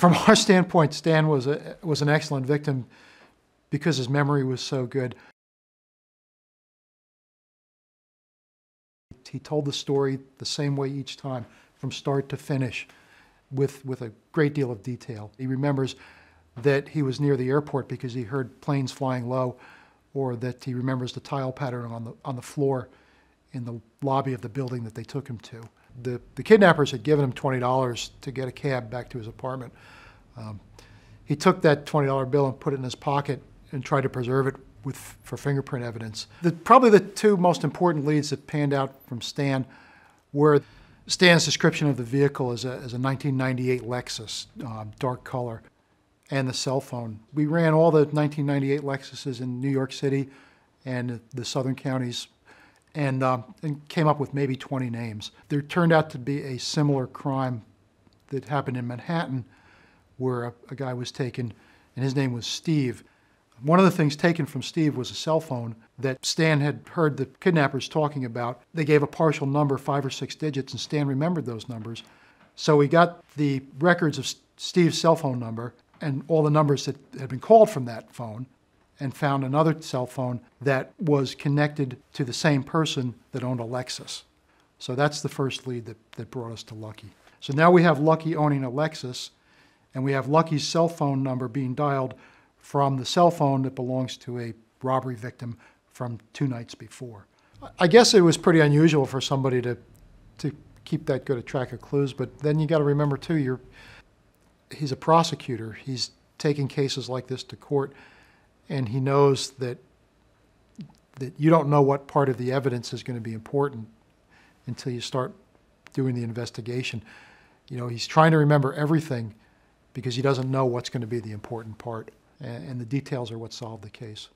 From our standpoint, Stan was an excellent victim because his memory was so good. He told the story the same way each time, from start to finish, with a great deal of detail. He remembers that he was near the airport because he heard planes flying low, or that he remembers the tile pattern on the floor in the lobby of the building that they took him to. The kidnappers had given him $20 to get a cab back to his apartment. He took that $20 bill and put it in his pocket and tried to preserve it for fingerprint evidence. Probably the two most important leads that panned out from Stan were Stan's description of the vehicle as a 1998 Lexus, dark color, and the cell phone. We ran all the 1998 Lexuses in New York City and the southern counties and came up with maybe 20 names. There turned out to be a similar crime that happened in Manhattan where a guy was taken, and his name was Steve. One of the things taken from Steve was a cell phone that Stan had heard the kidnappers talking about. They gave a partial number, 5 or 6 digits, and Stan remembered those numbers. So we got the records of Steve's cell phone number and all the numbers that had been called from that phone, and found another cell phone that was connected to the same person that owned a Lexus. So that's the first lead that brought us to Lucky. So now we have Lucky owning a Lexus, and we have Lucky's cell phone number being dialed from the cell phone that belongs to a robbery victim from 2 nights before. I guess it was pretty unusual for somebody to keep that good a track of clues, but then you got to remember too, he's a prosecutor. He's taking cases like this to court, and he knows that you don't know what part of the evidence is going to be important until you start doing the investigation. You know, he's trying to remember everything because he doesn't know what's going to be the important part, and the details are what solve the case.